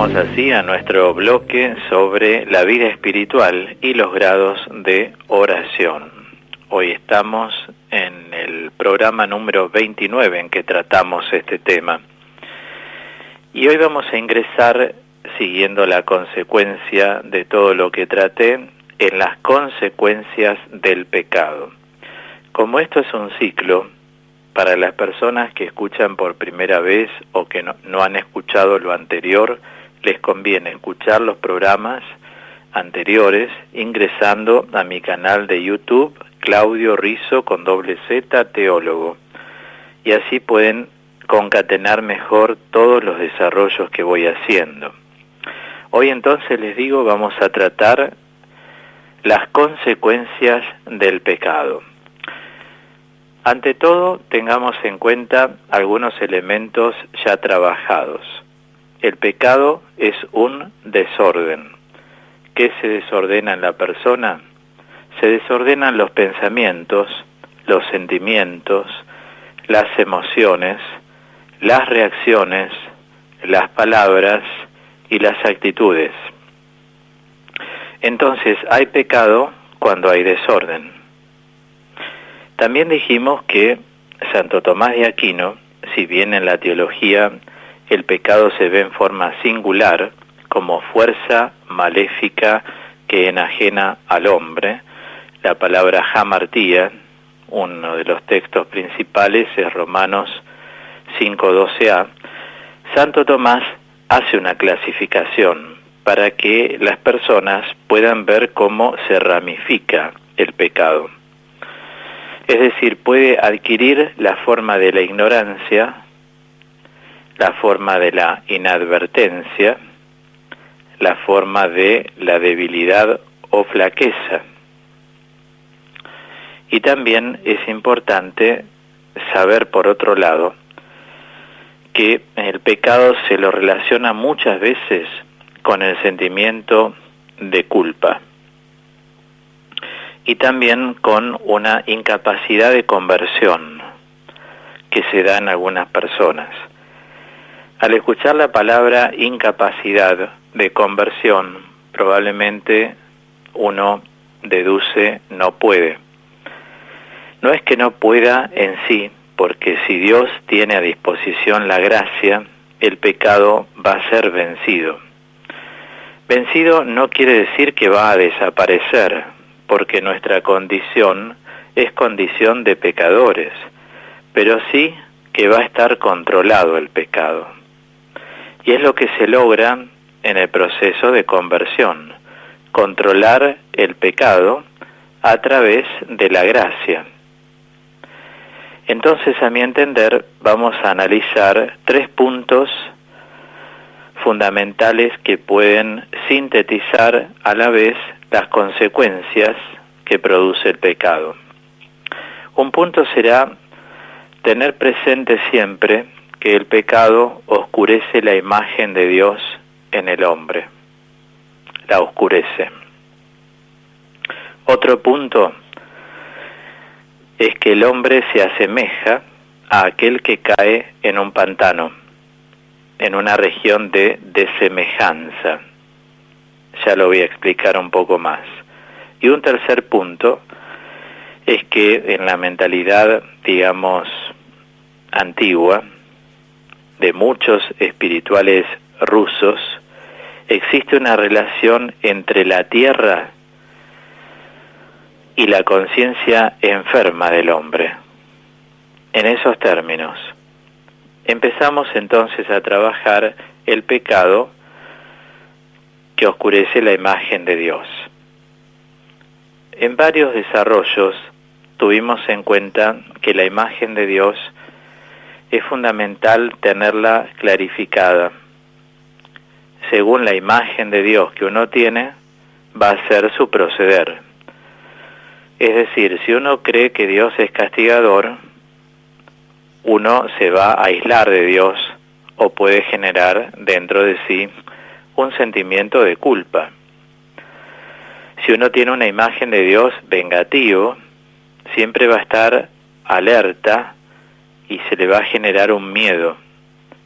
Llegamos así a nuestro bloque sobre la vida espiritual y los grados de oración. Hoy estamos en el programa número 29 en que tratamos este tema. Y hoy vamos a ingresar, siguiendo la consecuencia de todo lo que traté, en las consecuencias del pecado. Como esto es un ciclo, para las personas que escuchan por primera vez o que no han escuchado lo anterior, les conviene escuchar los programas anteriores ingresando a mi canal de YouTube, Claudio Rizzo con Z, teólogo. Y así pueden concatenar mejor todos los desarrollos que voy haciendo. Hoy entonces les digo, vamos a tratar las consecuencias del pecado. Ante todo, tengamos en cuenta algunos elementos ya trabajados. El pecado es un desorden. ¿Qué se desordena en la persona? Se desordenan los pensamientos, los sentimientos, las emociones, las reacciones, las palabras y las actitudes. Entonces, hay pecado cuando hay desorden. También dijimos que Santo Tomás de Aquino, si bien en la teología el pecado se ve en forma singular, como fuerza maléfica que enajena al hombre, la palabra hamartía, uno de los textos principales es Romanos 5:12a, Santo Tomás hace una clasificación para que las personas puedan ver cómo se ramifica el pecado. Es decir, puede adquirir la forma de la ignorancia, la forma de la inadvertencia, la forma de la debilidad o flaqueza. Y también es importante saber, por otro lado, que el pecado se lo relaciona muchas veces con el sentimiento de culpa. Y también con una incapacidad de conversión que se da en algunas personas. Al escuchar la palabra incapacidad de conversión, probablemente uno deduce no puede. No es que no pueda en sí, porque si Dios tiene a disposición la gracia, el pecado va a ser vencido. Vencido no quiere decir que va a desaparecer, porque nuestra condición es condición de pecadores, pero sí que va a estar controlado el pecado. Y es lo que se logra en el proceso de conversión, controlar el pecado a través de la gracia. Entonces, a mi entender, vamos a analizar 3 puntos fundamentales que pueden sintetizar a la vez las consecuencias que produce el pecado. Un punto será tener presente siempre que el pecado oscurece la imagen de Dios en el hombre, la oscurece. Otro punto es que el hombre se asemeja a aquel que cae en un pantano, en una región de desemejanza. Ya lo voy a explicar un poco más. Y un tercer punto es que en la mentalidad, digamos, antigua, de muchos espirituales rusos, existe una relación entre la tierra y la conciencia enferma del hombre. En esos términos, empezamos entonces a trabajar el pecado que oscurece la imagen de Dios. En varios desarrollos tuvimos en cuenta que la imagen de Dios es fundamental tenerla clarificada. Según la imagen de Dios que uno tiene, va a ser su proceder. Es decir, si uno cree que Dios es castigador, uno se va a aislar de Dios o puede generar dentro de sí un sentimiento de culpa. Si uno tiene una imagen de Dios vengativo, siempre va a estar alerta y se le va a generar un miedo,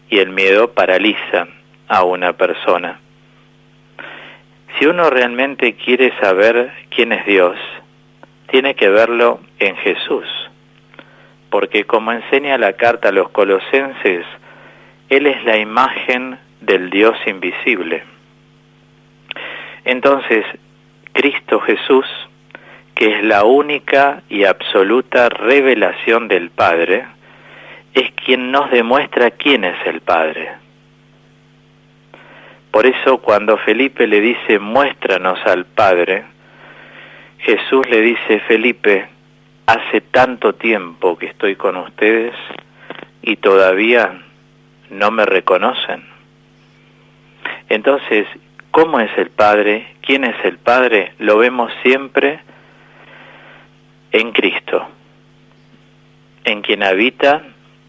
y el miedo paraliza a una persona. Si uno realmente quiere saber quién es Dios, tiene que verlo en Jesús, porque como enseña la carta a los Colosenses, Él es la imagen del Dios invisible. Entonces, Cristo Jesús, que es la única y absoluta revelación del Padre, es quien nos demuestra quién es el Padre. Por eso cuando Felipe le dice, muéstranos al Padre, Jesús le dice, Felipe, hace tanto tiempo que estoy con ustedes y todavía no me reconocen. Entonces, ¿cómo es el Padre? ¿Quién es el Padre? Lo vemos siempre en Cristo, en quien habita,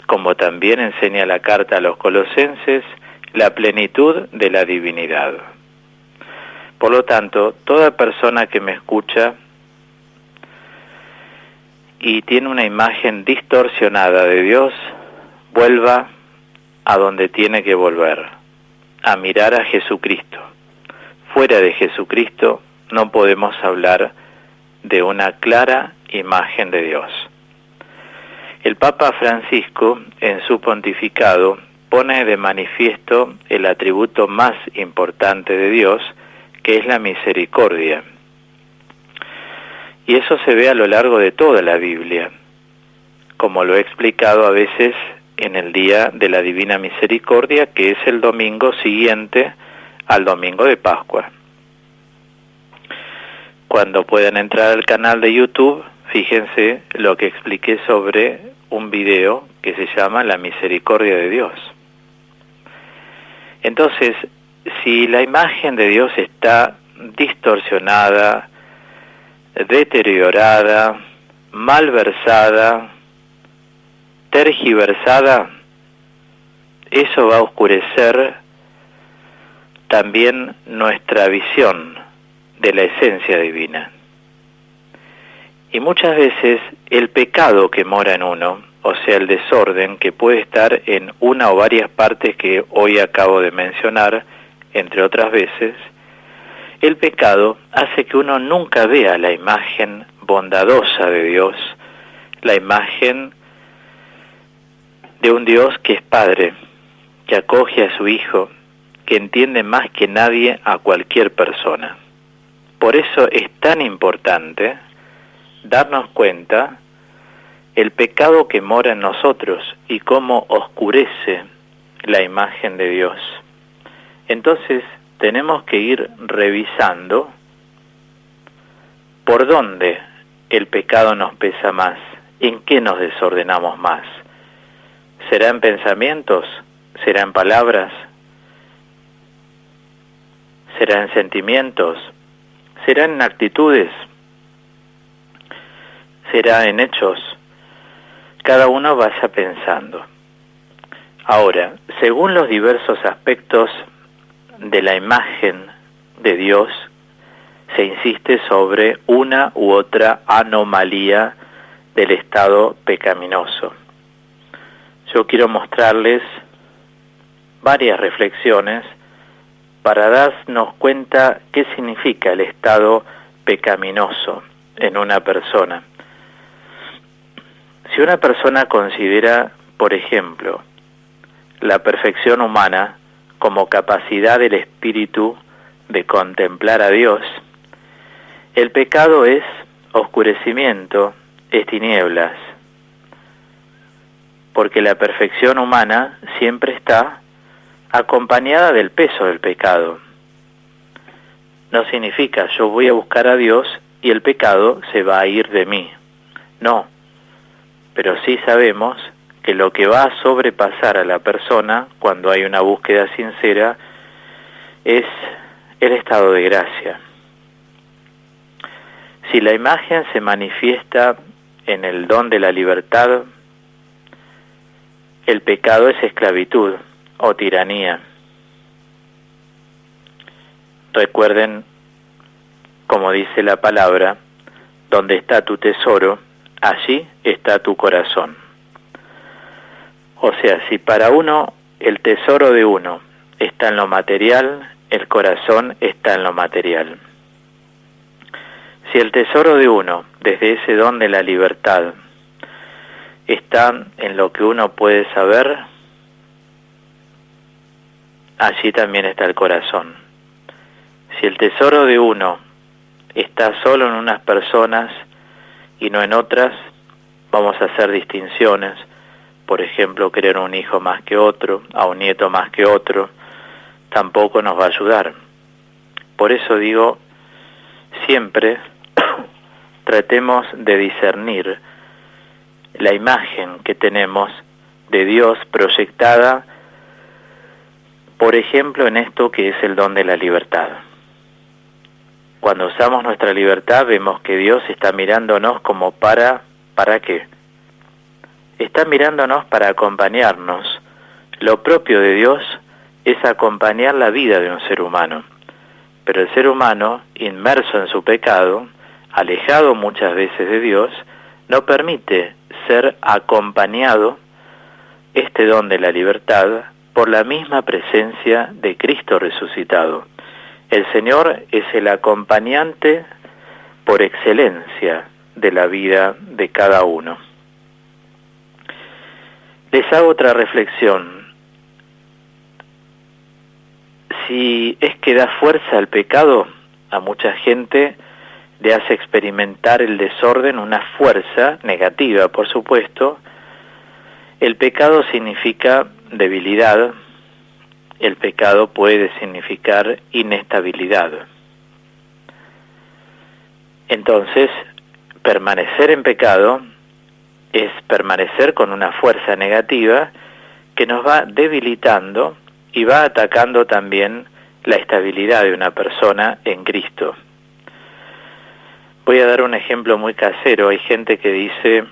como también enseña la carta a los Colosenses, la plenitud de la divinidad. Por lo tanto, toda persona que me escucha y tiene una imagen distorsionada de Dios, vuelva a donde tiene que volver, a mirar a Jesucristo. Fuera de Jesucristo no podemos hablar de una clara imagen de Dios. El Papa Francisco, en su pontificado, pone de manifiesto el atributo más importante de Dios, que es la misericordia. Y eso se ve a lo largo de toda la Biblia, como lo he explicado a veces en el Día de la Divina Misericordia, que es el domingo siguiente al domingo de Pascua. Cuando puedan entrar al canal de YouTube, fíjense lo que expliqué sobre un video que se llama La Misericordia de Dios. Entonces, si la imagen de Dios está distorsionada, deteriorada, malversada, tergiversada, eso va a oscurecer también nuestra visión de la esencia divina. Y muchas veces el pecado que mora en uno, o sea, el desorden que puede estar en una o varias partes que hoy acabo de mencionar, entre otras veces, el pecado hace que uno nunca vea la imagen bondadosa de Dios, la imagen de un Dios que es Padre, que acoge a su Hijo, que entiende más que nadie a cualquier persona. Por eso es tan importante darnos cuenta el pecado que mora en nosotros y cómo oscurece la imagen de Dios. Entonces tenemos que ir revisando por dónde el pecado nos pesa más, en qué nos desordenamos más. ¿Será en pensamientos? ¿Será en palabras? ¿Será en sentimientos? ¿Será en actitudes? ¿Será en hechos? Cada uno vaya pensando. Ahora, según los diversos aspectos de la imagen de Dios, se insiste sobre una u otra anomalía del estado pecaminoso. Yo quiero mostrarles varias reflexiones para darnos cuenta qué significa el estado pecaminoso en una persona. Si una persona considera, por ejemplo, la perfección humana como capacidad del espíritu de contemplar a Dios, el pecado es oscurecimiento, es tinieblas, porque la perfección humana siempre está acompañada del peso del pecado. No significa yo voy a buscar a Dios y el pecado se va a ir de mí. No, pero sí sabemos que lo que va a sobrepasar a la persona cuando hay una búsqueda sincera es el estado de gracia. Si la imagen se manifiesta en el don de la libertad, el pecado es esclavitud o tiranía. Recuerden, como dice la palabra, donde está tu tesoro, allí está tu corazón. O sea, si para uno el tesoro de uno está en lo material, el corazón está en lo material. Si el tesoro de uno, desde ese don de la libertad, está en lo que uno puede saber, allí también está el corazón. Si el tesoro de uno está solo en unas personas y no en otras, vamos a hacer distinciones. Por ejemplo, querer un hijo más que otro, a un nieto más que otro, tampoco nos va a ayudar. Por eso digo, siempre tratemos de discernir la imagen que tenemos de Dios proyectada, por ejemplo, en esto que es el don de la libertad. Cuando usamos nuestra libertad vemos que Dios está mirándonos como ¿para qué? Está mirándonos para acompañarnos. Lo propio de Dios es acompañar la vida de un ser humano. Pero el ser humano, inmerso en su pecado, alejado muchas veces de Dios, no permite ser acompañado, este don de la libertad, por la misma presencia de Cristo resucitado. El Señor es el acompañante por excelencia de la vida de cada uno. Les hago otra reflexión. Si es que da fuerza al pecado, a mucha gente le hace experimentar el desorden una fuerza negativa, por supuesto. El pecado significa debilidad, el pecado puede significar inestabilidad. Entonces, permanecer en pecado es permanecer con una fuerza negativa que nos va debilitando y va atacando también la estabilidad de una persona en Cristo. Voy a dar un ejemplo muy casero. Hay gente que dice,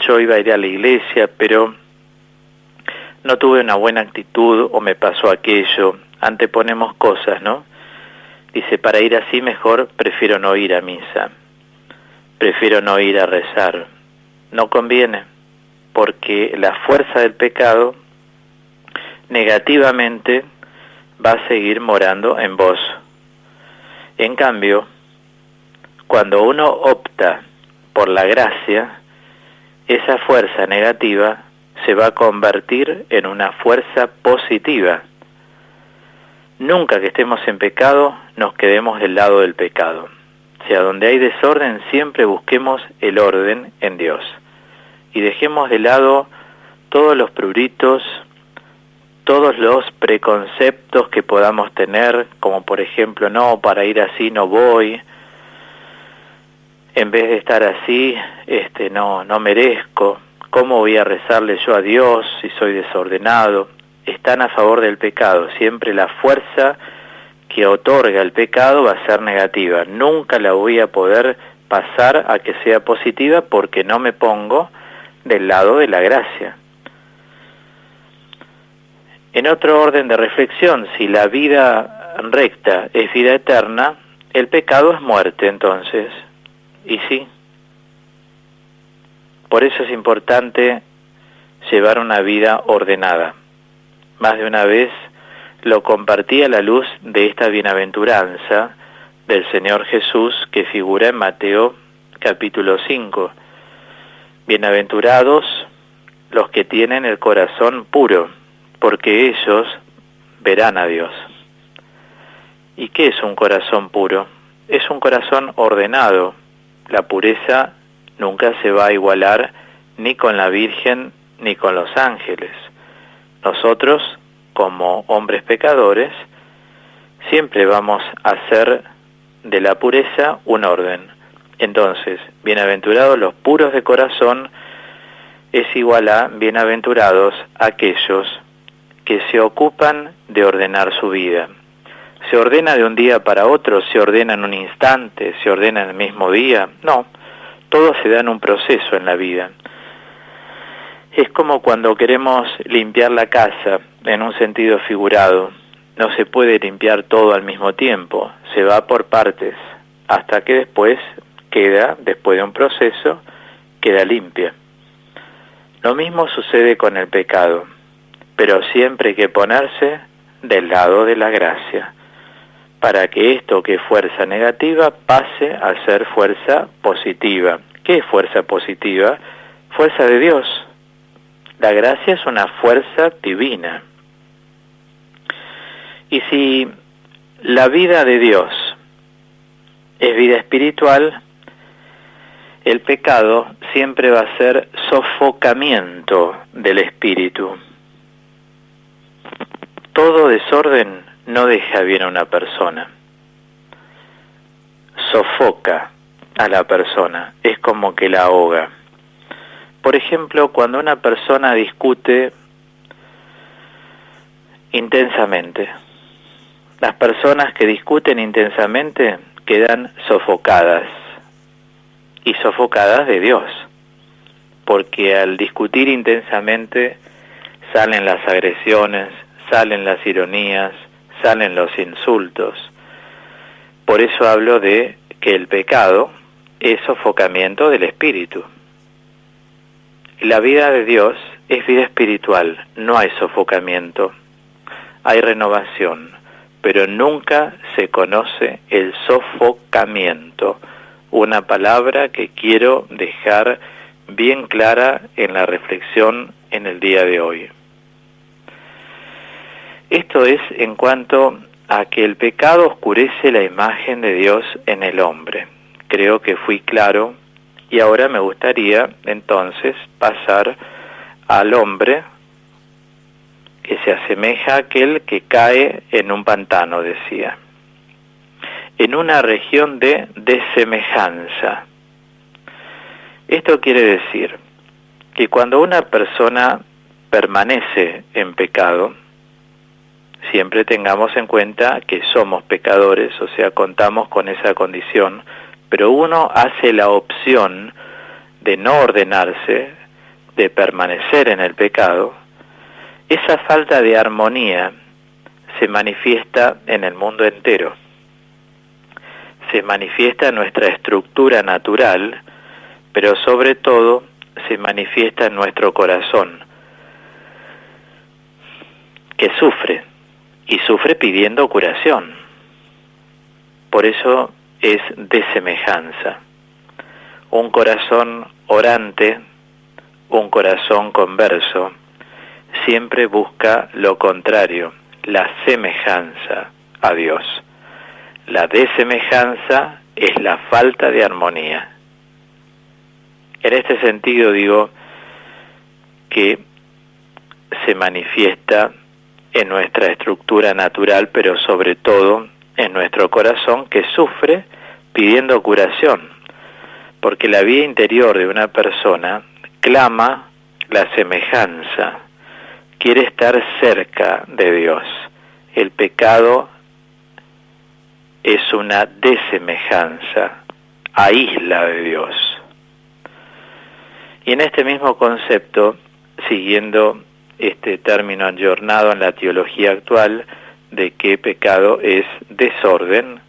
yo iba a ir a la iglesia, pero no tuve una buena actitud o me pasó aquello. Anteponemos cosas, ¿no? Dice, para ir así mejor prefiero no ir a misa, prefiero no ir a rezar. No conviene, porque la fuerza del pecado negativamente va a seguir morando en vos. En cambio, cuando uno opta por la gracia, esa fuerza negativa se va a convertir en una fuerza positiva. Nunca que estemos en pecado nos quedemos del lado del pecado. O sea, donde hay desorden siempre busquemos el orden en Dios. Y dejemos de lado todos los pruritos, todos los preconceptos que podamos tener, como por ejemplo, no, para ir así no voy, en vez de estar así, no merezco, ¿cómo voy a rezarle yo a Dios si soy desordenado? Están a favor del pecado, siempre la fuerza que otorga el pecado va a ser negativa, nunca la voy a poder pasar a que sea positiva porque no me pongo del lado de la gracia. En otro orden de reflexión, si la vida recta es vida eterna, el pecado es muerte entonces, y sí. Por eso es importante llevar una vida ordenada. Más de una vez lo compartí a la luz de esta bienaventuranza del Señor Jesús que figura en Mateo capítulo 5. Bienaventurados los que tienen el corazón puro, porque ellos verán a Dios. ¿Y qué es un corazón puro? Es un corazón ordenado. La pureza nunca se va a igualar ni con la Virgen ni con los ángeles. Nosotros, como hombres pecadores, siempre vamos a hacer de la pureza un orden. Entonces, bienaventurados los puros de corazón es igual a bienaventurados aquellos que se ocupan de ordenar su vida. ¿Se ordena de un día para otro? ¿Se ordena en un instante? ¿Se ordena en el mismo día? No, todo se da en un proceso en la vida. Es como cuando queremos limpiar la casa en un sentido figurado. No se puede limpiar todo al mismo tiempo, se va por partes, hasta que después de un proceso, queda limpia. Lo mismo sucede con el pecado. pero siempre hay que ponerse del lado de la gracia, para que esto que es fuerza negativa pase a ser fuerza positiva. ¿Qué es fuerza positiva? Fuerza de Dios. La gracia es una fuerza divina. Y si la vida de Dios es vida espiritual, el pecado siempre va a ser sofocamiento del espíritu. Todo desorden no deja bien a una persona. Sofoca a la persona, es como que la ahoga. Por ejemplo, cuando una persona discute intensamente, las personas que discuten intensamente quedan sofocadas, y sofocadas de Dios, porque al discutir intensamente salen las agresiones, salen las ironías, salen los insultos. Por eso hablo de que el pecado es sofocamiento del espíritu. La vida de Dios es vida espiritual, no hay sofocamiento, hay renovación, pero nunca se conoce el sofocamiento, una palabra que quiero dejar bien clara en la reflexión en el día de hoy. Esto es en cuanto a que el pecado oscurece la imagen de Dios en el hombre. Creo que fui claro y ahora me gustaría entonces pasar al hombre que se asemeja a aquel que cae en un pantano, decía, en una región de desemejanza. Esto quiere decir que cuando una persona permanece en pecado, siempre tengamos en cuenta que somos pecadores, o sea, contamos con esa condición, pero uno hace la opción de no ordenarse, de permanecer en el pecado. Esa falta de armonía se manifiesta en el mundo entero. Se manifiesta en nuestra estructura natural, pero sobre todo se manifiesta en nuestro corazón, que sufre, y sufre pidiendo curación. Por eso es desemejanza. Un corazón orante, un corazón converso, siempre busca lo contrario, la semejanza a Dios. La desemejanza es la falta de armonía. En este sentido digo que se manifiesta en nuestra estructura natural, pero sobre todo en nuestro corazón que sufre pidiendo curación, porque la vida interior de una persona clama la semejanza, quiere estar cerca de Dios. El pecado es una desemejanza, aísla de Dios. Y en este mismo concepto, siguiendo este término ayornado en la teología actual de que pecado es desorden,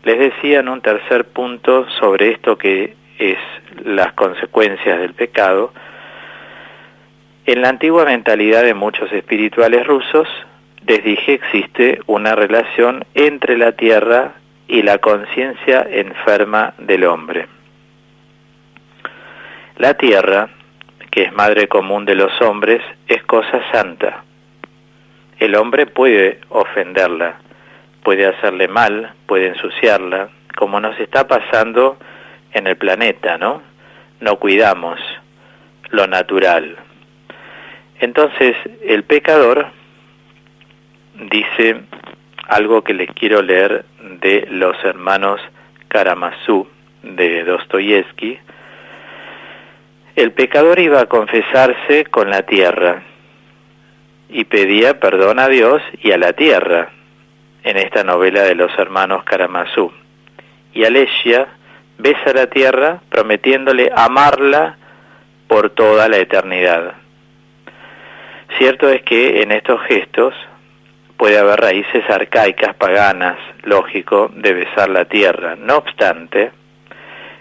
les decía en un tercer punto sobre esto que es las consecuencias del pecado. En la antigua mentalidad de muchos espirituales rusos, les dije, existe una relación entre la tierra y la conciencia enferma del hombre. La tierra, que es madre común de los hombres, es cosa santa. El hombre puede ofenderla, puede hacerle mal, puede ensuciarla, como nos está pasando en el planeta, ¿no? No cuidamos lo natural. Entonces, el pecador dice algo que les quiero leer de los hermanos Karamazov de Dostoyevsky. El pecador iba a confesarse con la tierra y pedía perdón a Dios y a la tierra, en esta novela de los hermanos Karamazov. Y Alessia besa a la tierra prometiéndole amarla por toda la eternidad. Cierto es que en estos gestos puede haber raíces arcaicas, paganas, lógico, de besar la tierra. No obstante,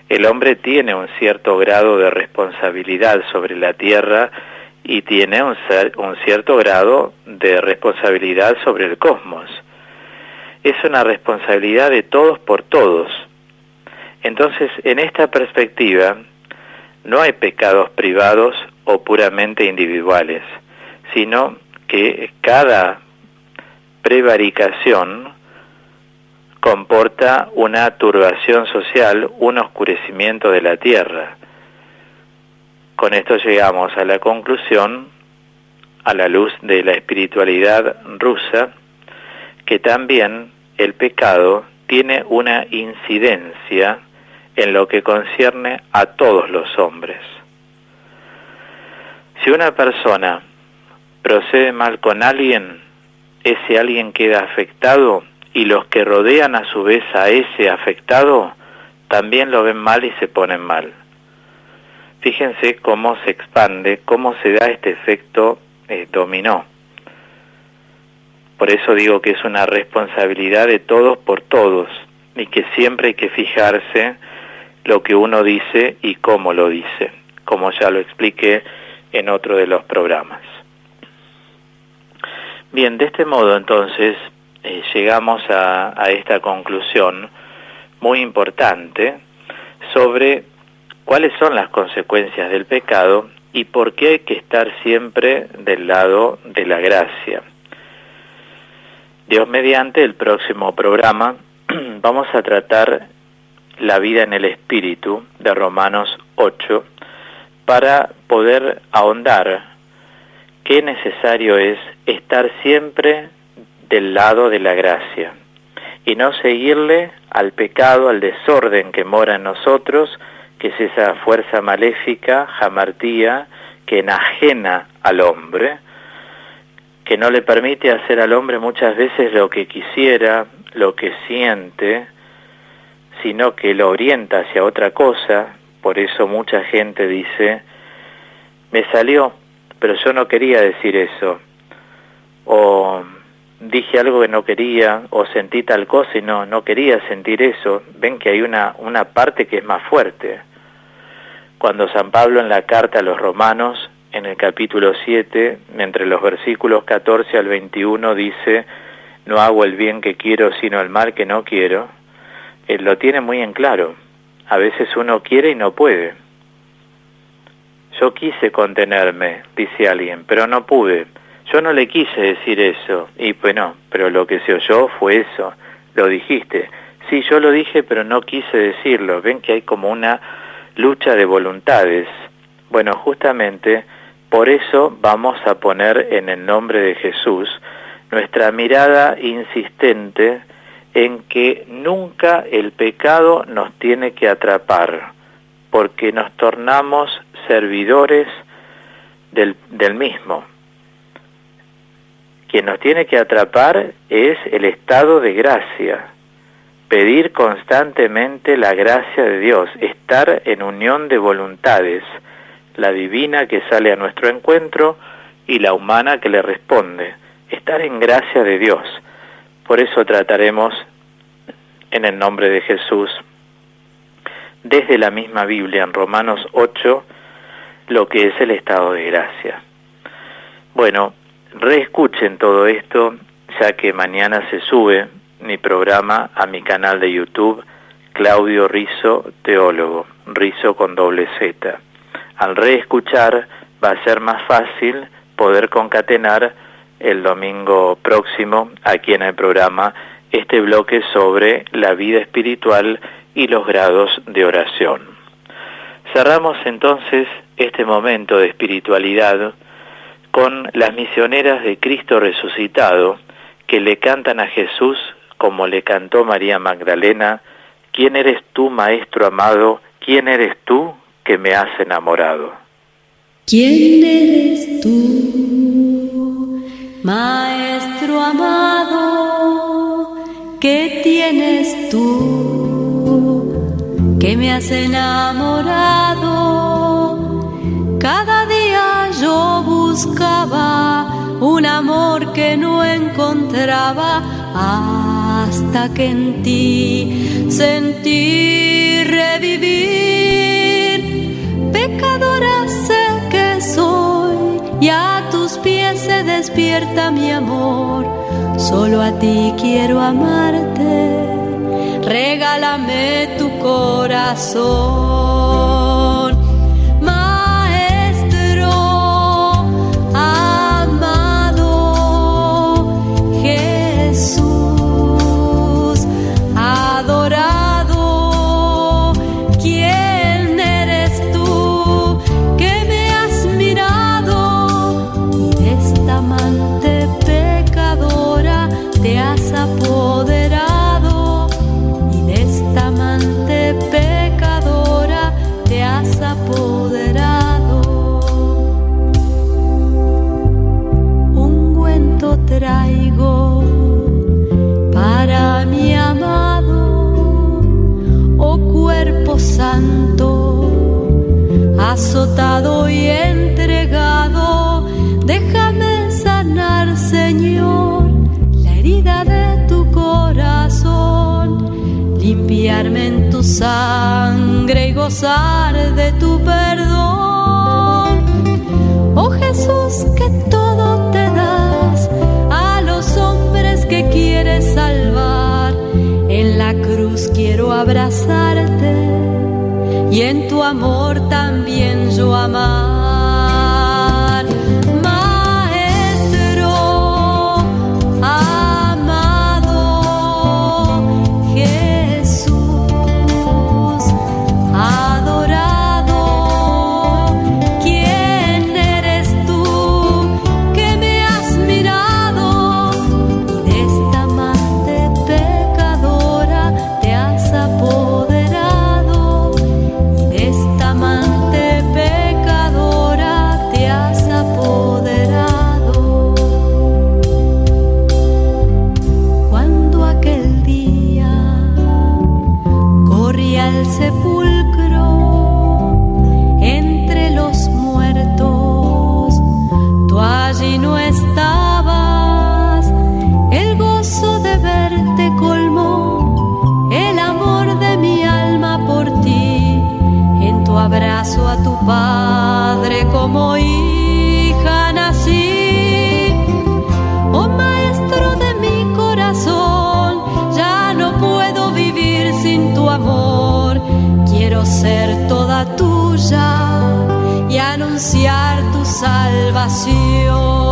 el hombre tiene un cierto grado de responsabilidad sobre la tierra y tiene un cierto grado de responsabilidad sobre el cosmos. Es una responsabilidad de todos por todos. Entonces, en esta perspectiva, no hay pecados privados o puramente individuales, sino que cada prevaricación comporta una turbación social, un oscurecimiento de la tierra. Con esto llegamos a la conclusión, a la luz de la espiritualidad rusa, que también el pecado tiene una incidencia en lo que concierne a todos los hombres. Si una persona procede mal con alguien, ese alguien queda afectado y los que rodean a su vez a ese afectado también lo ven mal y se ponen mal. Fíjense cómo se expande, cómo se da este efecto dominó. Por eso digo que es una responsabilidad de todos por todos y que siempre hay que fijarse lo que uno dice y cómo lo dice, como ya lo expliqué en otro de los programas. Bien, de este modo entonces llegamos a esta conclusión muy importante sobre cuáles son las consecuencias del pecado y por qué hay que estar siempre del lado de la gracia. Dios mediante, el próximo programa vamos a tratar la vida en el Espíritu de Romanos 8 para poder ahondar qué necesario es estar siempre del lado de la gracia y no seguirle al pecado, al desorden que mora en nosotros, que es esa fuerza maléfica, jamartía, que enajena al hombre, que no le permite hacer al hombre muchas veces lo que quisiera, lo que siente, sino que lo orienta hacia otra cosa. Por eso mucha gente dice, me salió, pero yo no quería decir eso, o dije algo que no quería, o sentí tal cosa y no quería sentir eso. Ven que hay una parte que es más fuerte. Cuando San Pablo en la carta a los Romanos, en el capítulo 7, entre los versículos 14 al 21, dice, no hago el bien que quiero, sino el mal que no quiero, él lo tiene muy en claro. A veces uno quiere y no puede. Yo quise contenerme, dice alguien, pero no pude. Yo no le quise decir eso. Y pues no, pero lo que se oyó fue eso. Lo dijiste. Sí, yo lo dije, pero no quise decirlo. Ven que hay como una lucha de voluntades. Bueno, justamente por eso vamos a poner en el nombre de Jesús nuestra mirada insistente en que nunca el pecado nos tiene que atrapar, porque nos tornamos servidores del mismo. Quien nos tiene que atrapar es el estado de gracia, pedir constantemente la gracia de Dios, estar en unión de voluntades, la divina que sale a nuestro encuentro y la humana que le responde, estar en gracia de Dios. Por eso trataremos en el nombre de Jesús, desde la misma Biblia, en Romanos 8, lo que es el estado de gracia. Bueno, reescuchen todo esto, ya que mañana se sube mi programa a mi canal de YouTube, Claudio Rizzo Teólogo, Rizzo con doble Z. Al reescuchar va a ser más fácil poder concatenar el domingo próximo, aquí en el programa, este bloque sobre la vida espiritual y los grados de oración. Cerramos entonces este momento de espiritualidad con las misioneras de Cristo resucitado, que le cantan a Jesús como le cantó María Magdalena, ¿quién eres tú, Maestro amado? ¿Quién eres tú que me has enamorado? ¿Quién eres tú, Maestro amado? ¿Qué tienes tú que me has enamorado? Cada día yo buscaba un amor que no encontraba, hasta que en ti sentí revivir. Pecadora sé que soy y a tus pies se despierta mi amor. Solo a ti quiero amarte, regálame tu corazón. Maestro amado, Jesús adorado, ¿quién eres tú que me has mirado y de esta amante pecadora te has apoderado? Y de esta amante pecadora te has apoderado. Ungüento traigo para mi amado, oh cuerpo santo, azotado y entregado. Déjame sanar, Señor, la herida de tu corazón, limpiarme en tu sangre y gozar de tu perdón. Oh Jesús, que todo te das a los hombres que quieres salvar. En la cruz quiero abrazarte y en tu amor también yo amar. Maestro amado, Jesús adorado, ¿quién eres tú que me has mirado y de esta amante pecadora te has apoderado? Y de esta amante pecadora te has apoderado. Cuando aquel día corrí al sepulcro entre los muertos, tú allí no estabas. El gozo de verte colmó el amor de mi alma por ti. En tu abrazo a tu Padre como hija nací. Oh Maestro de mi corazón, ya no puedo vivir sin tu amor. Quiero ser toda tuya y anunciar tu salvación.